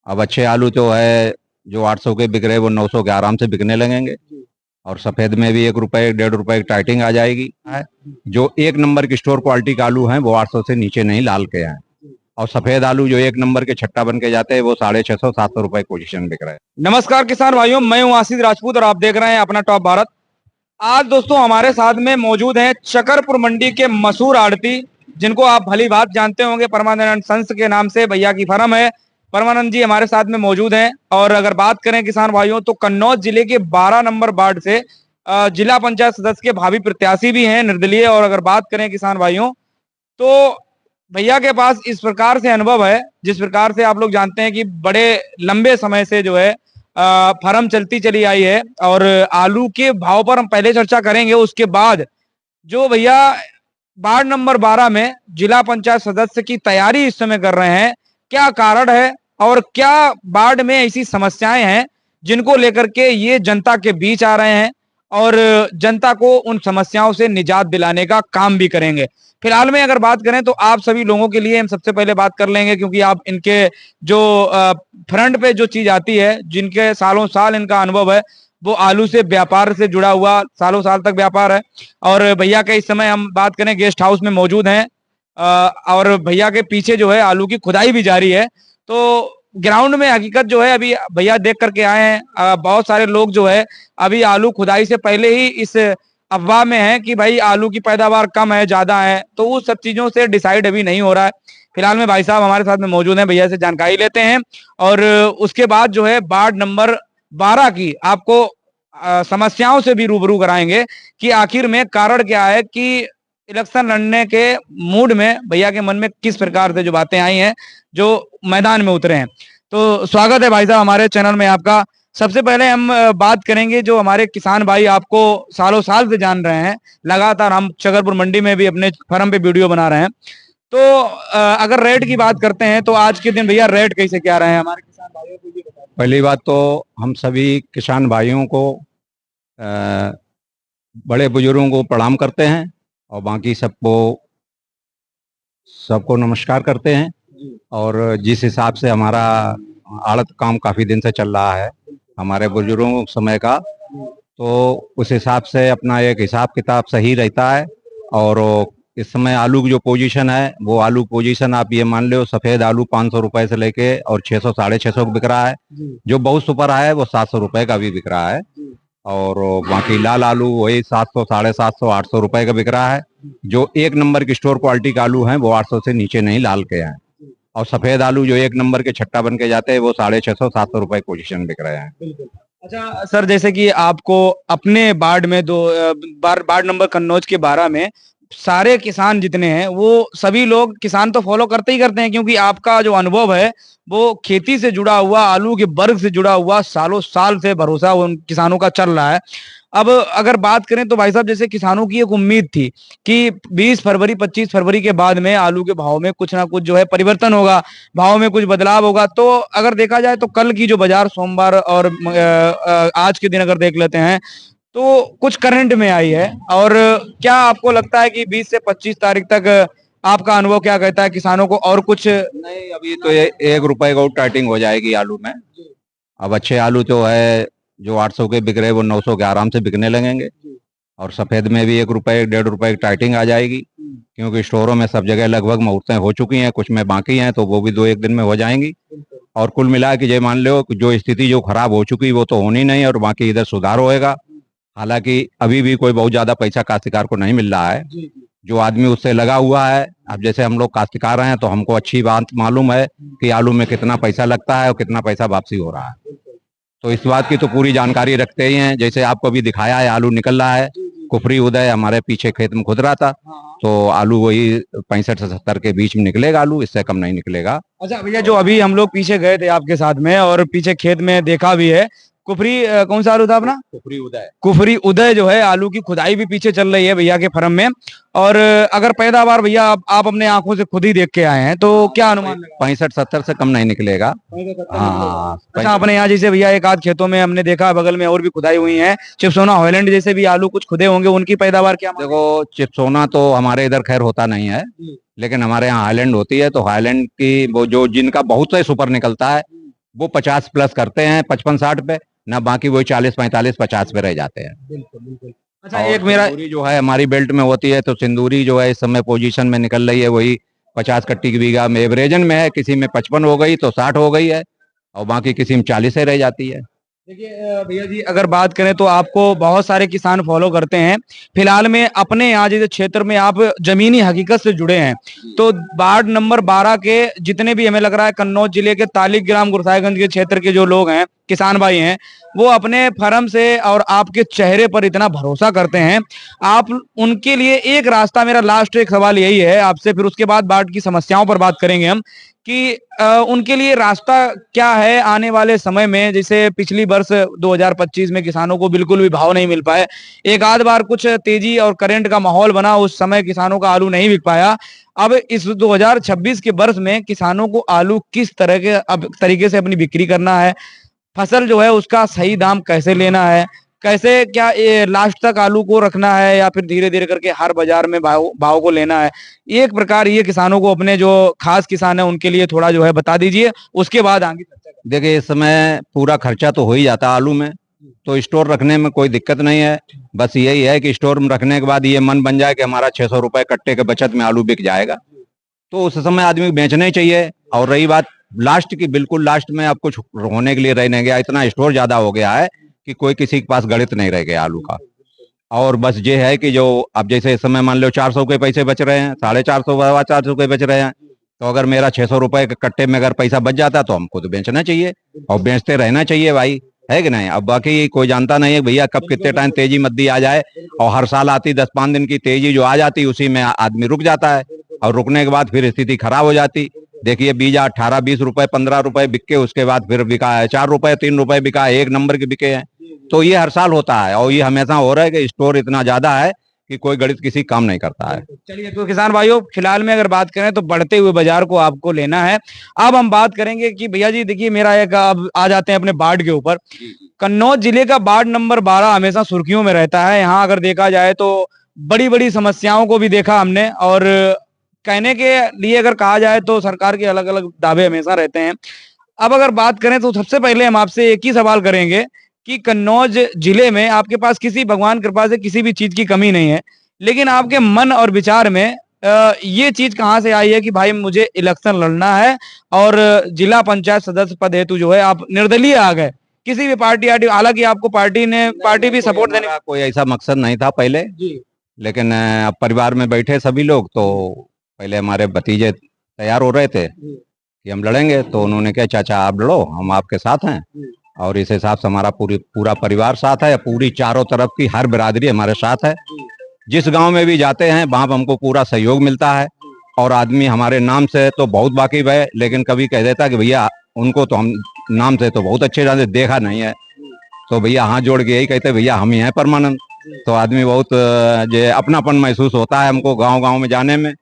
अब अच्छे आलू जो है, जो 800 के बिक रहे वो 900 के आराम से बिकने लगेंगे। और सफेद में भी 1 रुपए 1.5 रुपए की टाइटिंग आ जाएगी है। जो एक नंबर की स्टोर क्वालिटी का आलू है वो 800 से नीचे नहीं लाल के हैं। और सफेद आलू जो एक नंबर के छट्टा बन के जाते हैं वो 650 700 रुपए पोजीशन बिक रहे हैं। नमस्कार किसान भाइयों, मैं हूं आशीष राजपूत और आप देख रहे हैं अपना टॉप भारत। आज दोस्तों हमारे साथ में मौजूद हैं शकरपुर मंडी के मशहूर आड़ती, जिनको आप भली बात जानते होंगे, परमानंद संस के नाम से भैया की फर्म है। परमानंद जी हमारे साथ में मौजूद हैं। और अगर बात करें किसान भाइयों तो कन्नौज जिले के 12 नंबर वार्ड से जिला पंचायत सदस्य के भावी प्रत्याशी भी हैं, निर्दलीय। और अगर बात करें किसान भाइयों तो भैया के पास इस प्रकार से अनुभव है, जिस प्रकार से आप लोग जानते हैं कि बड़े लंबे समय से जो है फर्म चलती चली आई है। और आलू के भाव पर हम पहले चर्चा करेंगे, उसके बाद जो भैया वार्ड नंबर 12 में जिला पंचायत सदस्य की तैयारी इस समय कर रहे हैं, क्या कारण है और क्या वार्ड में ऐसी समस्याएं हैं जिनको लेकर के ये जनता के बीच आ रहे हैं और जनता को उन समस्याओं से निजात दिलाने का काम भी करेंगे। फिलहाल में अगर बात करें तो आप सभी लोगों के लिए हम सबसे पहले बात कर लेंगे, क्योंकि आप इनके जो फ्रंट पे जो चीज आती है, जिनके सालों साल इनका अनुभव है, वो आलू से व्यापार से जुड़ा हुआ सालों साल तक व्यापार है। और भैया के इस समय हम बात करें गेस्ट हाउस में मौजूद हैं। और भैया के पीछे जो है आलू की खुदाई भी जारी है। तो ग्राउंड में हकीकत जो है अभी भैया देख करके आए हैं। बहुत सारे लोग जो है अभी आलू खुदाई से पहले ही इस अफवाह में है कि भाई आलू की पैदावार कम है ज्यादा है, तो उस सब चीजों से डिसाइड अभी नहीं हो रहा है। फिलहाल में भाई साहब हमारे साथ में मौजूद हैं, भैया से जानकारी लेते हैं। और उसके बाद जो है वार्ड नंबर 12 की आपको समस्याओं से भी रूबरू कराएंगे कि आखिर में कारण क्या है कि इलेक्शन लड़ने के मूड में भैया के मन में किस प्रकार से जो बातें आई हैं, जो मैदान में उतरे हैं। तो स्वागत है भाई साहब हमारे चैनल में आपका। सबसे पहले हम बात करेंगे, जो हमारे किसान भाई आपको सालों साल से जान रहे हैं, लगातार हम शकरपुर मंडी में भी अपने फर्म पे वीडियो बना रहे हैं। तो अगर रेट की बात करते हैं तो आज के दिन भैया रेट कैसे क्या रहे हैं हमारे किसान भाइयों को, ये बताइए। पहली बात तो हम सभी किसान भाइयों को, बड़े बुजुर्गों को प्रणाम करते हैं और बाकी सबको सबको नमस्कार करते हैं। और जिस हिसाब से हमारा आड़त काम काफ़ी दिन से चल रहा है हमारे बुजुर्गों समय का, तो उस हिसाब से अपना एक हिसाब किताब सही रहता है। और इस समय आलू की जो पोजीशन है वो आलू पोजीशन आप ये मान लो, सफ़ेद आलू 500 रुपए से लेके और 600 650 बिक रहा है। जो बहुत सुपर है वो 700 रुपए का भी बिक रहा है। और बाकी लाल आलू वही 700 750 800 रुपए का बिक रहा है। जो एक नंबर की स्टोर क्वालिटी का आलू है वो 800 से नीचे नहीं लाल के हैं। और सफेद आलू जो एक नंबर के छट्टा बन के जाते हैं वो 650 700 रुपए पोजीशन बिक रहे हैं। अच्छा सर, जैसे कि आपको अपने वार्ड में वार्ड नंबर कन्नौज के 12 में सारे किसान जितने हैं वो सभी लोग किसान तो फॉलो करते ही करते हैं, क्योंकि आपका जो अनुभव है वो खेती से जुड़ा हुआ, आलू के वर्ग से जुड़ा हुआ, सालों साल से भरोसा उन किसानों का चल रहा है। अब अगर बात करें तो भाई साहब, जैसे किसानों की एक उम्मीद थी कि 20 फरवरी 25 फरवरी के बाद में आलू के भाव में कुछ ना कुछ जो है परिवर्तन होगा, भाव में कुछ बदलाव होगा। तो अगर देखा जाए तो कल की जो बाजार सोमवार और आज के दिन अगर देख लेते हैं तो कुछ करंट में आई है। और क्या आपको लगता है कि 20 से 25 तारीख तक आपका अनुभव क्या कहता है किसानों को और कुछ? नहीं, अभी तो 1 रुपए का टाइटिंग हो जाएगी आलू में। अब अच्छे आलू जो है, जो 800 के बिक रहे वो 900 के आराम से बिकने लगेंगे। और सफेद में भी 1 रुपए 1.5 रुपए की टाइटिंग आ जाएगी, क्योंकि स्टोरों में सब जगह लगभग मुहूर्तें हो चुकी हैं, कुछ में बाकी हैं, तो वो भी 2 एक दिन में हो जाएंगी। और कुल मिला के ये मान लो कि जो स्थिति जो खराब हो चुकी वो तो होनी नहीं, और बाकी इधर सुधार होएगा। हालांकि अभी भी कोई बहुत ज्यादा पैसा काश्तकार को नहीं मिल रहा है। जो आदमी उससे लगा हुआ है, अब जैसे हम लोग काश्तकार हैं तो हमको अच्छी बात मालूम है कि आलू में कितना पैसा लगता है और कितना पैसा वापसी हो रहा है। तो इस बात की तो पूरी जानकारी रखते ही हैं। जैसे आपको अभी दिखाया है आलू निकल रहा है, कुफरी उदय हमारे पीछे खेत में खुद रहा था, तो आलू वही 65 से 70 के बीच में निकलेगा आलू, इससे कम नहीं निकलेगा। अच्छा भैया, जो अभी हम लोग पीछे गए थे आपके साथ में और पीछे खेत में देखा भी है, कुफरी कौन सा आलू था अपना? कुफरी उदय। कुफरी उदय जो है, आलू की खुदाई भी पीछे चल रही है भैया के फर्म में। और अगर पैदावार भैया आप अपने आंखों से खुद ही देख के आए हैं तो क्या अनुमान लगा? 65 70 से कम नहीं निकलेगा। हाँ। अच्छा, अपने यहाँ जैसे भैया एक आध खेतों में हमने देखा, बगल में और भी खुदाई हुई है, चिपसोना हॉलैंड जैसे भी आलू कुछ खुदे होंगे, उनकी पैदावार क्या? देखो, चिपसोना तो हमारे इधर खैर होता नहीं है, लेकिन हमारे यहाँ हाईलैंड होती है। तो हाईलैंड की वो जो जिनका बहुत से सुपर निकलता है, वो 50 प्लस करते हैं 55-60 पे, ना बाकी वही 40-45-50 पे रह जाते हैं। बिल्कुल बिल्कुल। अच्छा और एक मेरा सिंदूरी जो है हमारी बेल्ट में होती है, तो सिंदूरी जो है इस समय पोजीशन में निकल रही है वही 50 कट्टी की बीघा में एवरेजन में है, किसी में 55 हो गई तो 60 हो गई है, और बाकी किसी में 40 से रह जाती है। देखिए भैया जी अगर बात करें तो आपको बहुत सारे किसान फॉलो करते हैं। फिलहाल में अपने यहाँ जैसे क्षेत्र में आप जमीनी हकीकत से जुड़े हैं, तो वार्ड नंबर 12 के जितने भी हमें लग रहा है कन्नौज जिले के तालिकग्राम गुरसाईगंज के क्षेत्र के जो लोग हैं, किसान भाई हैं, वो अपने फर्म से और आपके चेहरे पर इतना भरोसा करते हैं। आप उनके लिए एक रास्ता, मेरा लास्ट एक सवाल यही है आपसे, फिर उसके बाद बाढ़ की समस्याओं पर बात करेंगे हम, कि उनके लिए रास्ता क्या है आने वाले समय में। जैसे पिछली वर्ष 2025 में किसानों को बिल्कुल भी भाव नहीं मिल पाए, एक आध बार कुछ तेजी और करंट का माहौल बना, उस समय किसानों का आलू नहीं बिक पाया। अब इस 2026 के वर्ष में किसानों को आलू किस तरह के अब तरीके से अपनी बिक्री करना है, फसल जो है उसका सही दाम कैसे लेना है, कैसे क्या ये लास्ट तक आलू को रखना है, या फिर धीरे धीरे करके हर बाजार में भाव भाव को लेना है। एक प्रकार ये किसानों को, अपने जो खास किसान है उनके लिए थोड़ा जो है बता दीजिए, उसके बाद आगे चर्चा करें। देखिए इस समय पूरा खर्चा तो हो ही जाता है आलू में, तो स्टोर रखने में कोई दिक्कत नहीं है। बस यही है कि स्टोर में रखने के बाद ये मन बन जाए कि हमारा 600 रुपए कट्टे के बचत में आलू बिक जाएगा, तो उस समय आदमी को बेचना ही चाहिए। और रही बात लास्ट की, बिल्कुल लास्ट में अब कुछ होने के लिए रह नहीं गया, इतना स्टोर ज्यादा हो गया है कि कोई किसी के पास गणित नहीं रह गया आलू का। और बस ये है कि जो अब जैसे इस समय मान लो 400 के पैसे बच रहे हैं, 450 400 के बच रहे हैं, तो अगर मेरा 600 रुपए के कट्टे में अगर पैसा बच जाता तो हमको तो बेचना चाहिए और बेचते रहना चाहिए भाई, है कि नहीं। अब बाकी कोई जानता नहीं है भैया कब कितने टाइम तेजी मद्दी आ जाए, और हर साल आती 10-5 दिन की तेजी जो आ जाती उसी में आदमी रुक जाता है, और रुकने के बाद फिर स्थिति खराब हो जाती। देखिए बीज 18-20 रुपए 15 रुपए बिक के उसके बाद फिर बिका है 4 रुपए 3 रुपए बिका है, एक नंबर के बिके हैं। तो ये हर साल होता है, और ये हमेशा हो रहा है कि स्टोर इतना ज्यादा है कि कोई गणित किसी काम नहीं करता है। चलिए तो किसान भाइयों, फिलहाल में अगर बात करें तो बढ़ते हुए बाजार को आपको लेना है। अब हम बात करेंगे कि भैया जी देखिए, मेरा एक, अब आ जाते हैं अपने बाढ़ के ऊपर। कन्नौज जिले का वार्ड नंबर 12 हमेशा सुर्खियों में रहता है। यहाँ अगर देखा जाए तो बड़ी बड़ी समस्याओं को भी देखा हमने, और कहने के लिए अगर कहा जाए तो सरकार के अलग अलग दावे हमेशा रहते हैं। अब अगर बात करें तो सबसे पहले हम आपसे एक ही सवाल करेंगे कि कन्नौज जिले में आपके पास किसी भगवान कृपा से किसी भी चीज की कमी नहीं है, लेकिन आपके मन और विचार में ये चीज कहाँ से आई है कि भाई मुझे इलेक्शन लड़ना है, और जिला पंचायत सदस्य पद हेतु जो है आप निर्दलीय आ गए, किसी भी पार्टी, हालांकि आपको पार्टी भी सपोर्ट देने हमारा कोई ऐसा मकसद नहीं था पहले, जी लेकिन अब परिवार में बैठे सभी लोग, तो पहले हमारे भतीजे तैयार हो रहे थे कि हम लड़ेंगे, तो उन्होंने कहा चाचा आप लड़ो, हम आपके साथ हैं। और इस हिसाब से हमारा पूरा परिवार साथ है, पूरी चारों तरफ की हर बिरादरी हमारे साथ है। जिस गांव में भी जाते हैं वहां पर हमको पूरा सहयोग मिलता है, और आदमी हमारे नाम से तो बहुत वाकिफ है, लेकिन कभी कह देता कि भैया उनको तो हम नाम से तो बहुत अच्छे जानते, देखा नहीं है, तो भैया हाथ जोड़ के यही कहते भैया हम ही हैं परमानंद। तो आदमी बहुत जो अपनापन महसूस होता है हमको गांव गांव में जाने में।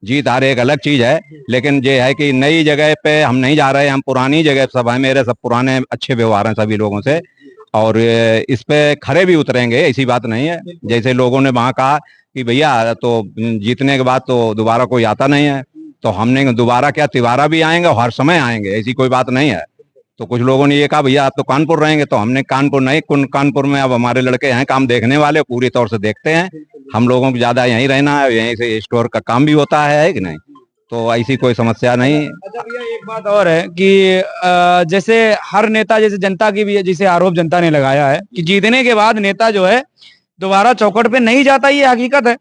जीत हार एक अलग चीज है, लेकिन ये है कि नई जगह पे हम नहीं जा रहे, हम पुरानी जगह सब है, मेरे सब पुराने अच्छे व्यवहार हैं सभी लोगों से, और इस पे खरे भी उतरेंगे, ऐसी बात नहीं है। जैसे लोगों ने वहां कहा कि भैया तो जीतने के बाद तो दोबारा कोई आता नहीं है, तो हमने दोबारा क्या तिवारा भी आएंगे और हर समय आएंगे, ऐसी कोई बात नहीं है। तो कुछ लोगों ने ये कहा भैया आप तो कानपुर रहेंगे, तो हमने कानपुर नहीं, कानपुर में अब हमारे लड़के हैं काम देखने वाले, पूरी तौर से देखते हैं, हम लोगों को ज्यादा यहीं रहना है, यहीं से स्टोर का काम भी होता है कि नहीं, तो ऐसी कोई समस्या नहीं। अच्छा भैया एक बात और है कि जैसे हर नेता, जैसे जनता की भी जैसे आरोप जनता ने लगाया है कि जीतने के बाद नेता जो है दोबारा चौखट पे नहीं जाता, ये हकीकत है।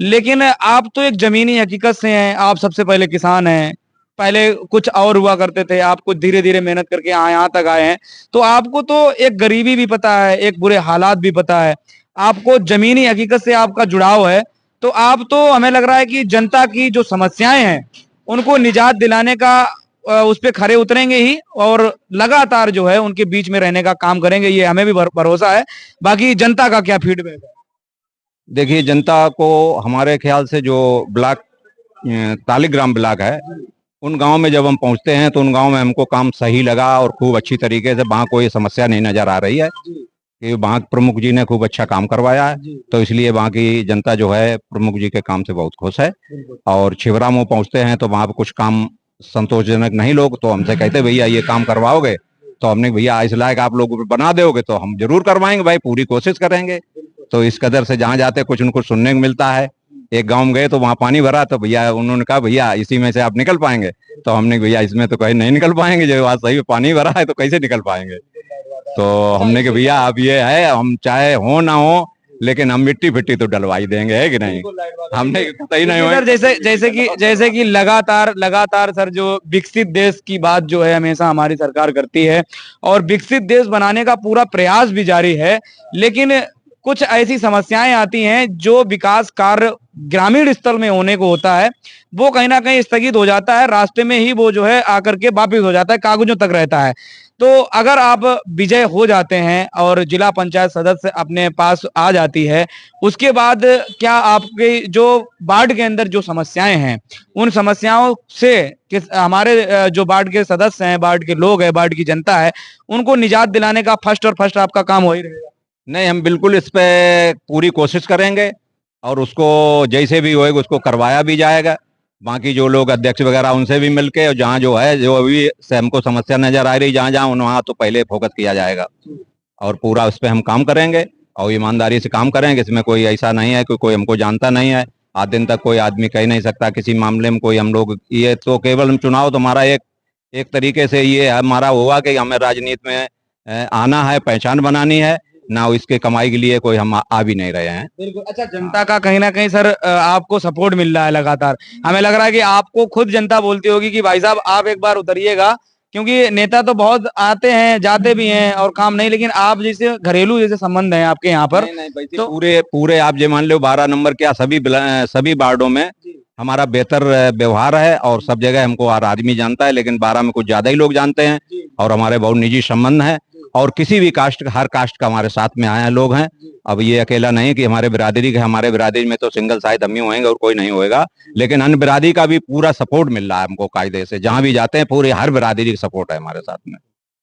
लेकिन आप तो एक जमीनी हकीकत से हैं, आप सबसे पहले किसान हैं, पहले कुछ और हुआ करते थे, आप कुछ धीरे धीरे मेहनत करके यहाँ तक आए हैं, तो आपको तो एक गरीबी भी पता है, एक बुरे हालात भी पता है, आपको जमीनी हकीकत से आपका जुड़ाव है। तो आप तो हमें लग रहा है कि जनता की जो समस्याएं हैं उनको निजात दिलाने का उस पे खरे उतरेंगे ही, और लगातार जो है उनके बीच में रहने का काम करेंगे, ये हमें भी भरोसा है। बाकी जनता का क्या फीडबैक है? देखिए जनता को हमारे ख्याल से जो ब्लॉक तालिकग्राम ब्लॉक है, उन गांव में जब हम पहुंचते हैं तो उन गांव में हमको काम सही लगा, और खूब अच्छी तरीके से वहाँ कोई समस्या नहीं नजर आ रही है कि वहाँ प्रमुख जी ने खूब अच्छा काम करवाया है, तो इसलिए वहाँ की जनता जो है प्रमुख जी के काम से बहुत खुश है। और छिबरा में पहुंचते हैं तो वहाँ पर कुछ काम संतोषजनक नहीं लोग, तो हमसे कहते भैया ये काम करवाओगे, तो हमने भैया इस लायक आप लोग बना दोगे तो हम जरूर करवाएंगे भाई, पूरी कोशिश करेंगे। तो इस कदर से जहाँ जाते कुछ उनको सुनने को मिलता है। एक गांव में गए तो वहां पानी भरा, तो भैया उन्होंने कहा भैया इसी में से आप निकल पाएंगे, तो हमने भैया इसमें तो कहीं नहीं निकल पाएंगे, जो बात सही में पानी भरा है तो कैसे निकल पाएंगे। तो हमने कहा भैया अब ये है, हम चाहे हो ना हो लेकिन हम मिट्टी फिट्टी तो डलवाई देंगे, है कि नहीं। हमने कतई नहीं सर जैसे कि लगातार सर जो विकसित देश की बात जो है हमेशा हमारी सरकार करती है और विकसित देश बनाने का पूरा प्रयास भी जारी है, लेकिन कुछ ऐसी समस्याएं आती हैं जो विकास कार्य ग्रामीण स्तर में होने को होता है वो कहीं ना कहीं स्थगित हो जाता है, रास्ते में ही वो जो है आकर के वापिस हो जाता है, कागजों तक रहता है। तो अगर आप विजय हो जाते हैं और जिला पंचायत सदस्य अपने पास आ जाती है, उसके बाद क्या आपके जो वार्ड के अंदर जो समस्याएं हैं उन समस्याओं से हमारे जो वार्ड के सदस्य हैं, वार्ड के लोग हैं, वार्ड की जनता है, उनको निजात दिलाने का फर्स्ट आपका काम हो ही रहेगा? नहीं, हम बिल्कुल इस पे पूरी कोशिश करेंगे और उसको जैसे भी होएगा उसको करवाया भी जाएगा। बाकी जो लोग अध्यक्ष वगैरह उनसे भी मिलके, और जहाँ जो है जो अभी से हमको समस्या नजर आ रही जहाँ जहाँ वहाँ तो पहले फोकस किया जाएगा और पूरा उस पर हम काम करेंगे और ईमानदारी से काम करेंगे। इसमें कोई ऐसा नहीं है कि कोई हमको जानता नहीं है, आज दिन तक कोई आदमी कह नहीं सकता किसी मामले में कोई हम लोग, ये तो केवल हम चुनाव तो हमारा एक तरीके से ये हमारा हुआ कि हमें राजनीति में आना है, पहचान बनानी है ना, इसके कमाई के लिए कोई हम आ भी नहीं रहे हैं। बिल्कुल। अच्छा, जनता का कहीं ना कहीं सर आपको सपोर्ट मिल रहा है लगातार, हमें लग रहा है कि आपको खुद जनता बोलती होगी कि भाई साहब आप एक बार उतरिएगा, क्योंकि नेता तो बहुत आते हैं जाते भी हैं और काम नहीं, लेकिन आप जैसे घरेलू जैसे संबंध है आपके यहाँ पर। नहीं, तो पूरे आप जो मान लो 12 नंबर क्या सभी वार्डों में हमारा बेहतर व्यवहार है और सब जगह हमको हर आदमी जानता है, लेकिन 12 में कुछ ज्यादा ही लोग जानते हैं और हमारे बहुत निजी संबंध है और किसी भी कास्ट का, हर कास्ट का हमारे साथ में आया लोग हैं। अब ये अकेला नहीं कि हमारे बिरादरी में तो सिंगल शायद हम ही होंगे और कोई नहीं होएगा, लेकिन अन्य बिरादरी का भी पूरा सपोर्ट मिल रहा है हमको कायदे से, जहां भी जाते हैं पूरी हर बिरादरी का सपोर्ट है हमारे साथ में।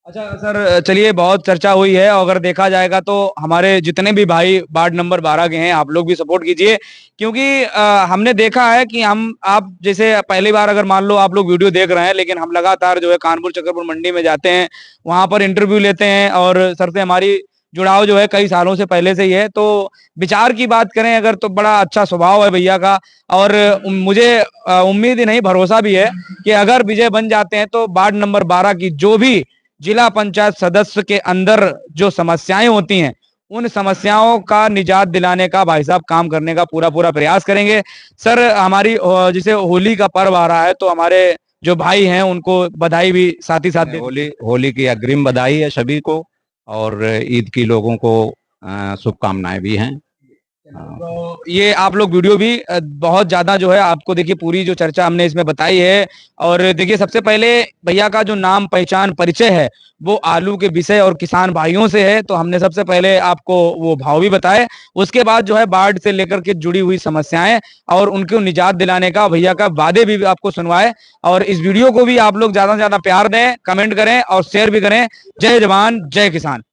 अच्छा सर, चलिए बहुत चर्चा हुई है और अगर देखा जाएगा तो हमारे जितने भी भाई वार्ड नंबर 12 के हैं आप लोग भी सपोर्ट कीजिए, क्योंकि हमने देखा है कि आप जैसे पहली बार अगर मान लो आप लोग वीडियो देख रहे हैं, लेकिन हम लगातार जो है कानपुर चक्रपुर मंडी में जाते हैं, वहां पर इंटरव्यू लेते हैं और सर से हमारी जुड़ाव जो है कई सालों से पहले से ही है। तो विचार की बात करें अगर तो बड़ा अच्छा स्वभाव है भैया का और मुझे उम्मीद ही नहीं भरोसा भी है कि अगर विजय बन जाते हैं तो वार्ड नंबर 12 की जो भी जिला पंचायत सदस्य के अंदर जो समस्याएं होती हैं उन समस्याओं का निजात दिलाने का भाई साहब काम करने का पूरा प्रयास करेंगे। सर हमारी जैसे होली का पर्व आ रहा है तो हमारे जो भाई हैं उनको बधाई भी साथ ही साथ होली की अग्रिम बधाई है सभी को और ईद की लोगों को शुभकामनाएं भी हैं। तो ये आप लोग वीडियो भी बहुत ज्यादा जो है आपको देखिए पूरी जो चर्चा हमने इसमें बताई है और देखिए सबसे पहले भैया का जो नाम पहचान परिचय है वो आलू के विषय और किसान भाइयों से है, तो हमने सबसे पहले आपको वो भाव भी बताए, उसके बाद जो है बाढ़ से लेकर के जुड़ी हुई समस्याएं और उनको निजात दिलाने का भैया का वादे भी आपको सुनवाए। और इस वीडियो को भी आप लोग ज्यादा से ज्यादा प्यार दें, कमेंट करें और शेयर भी करें। जय जवान जय किसान।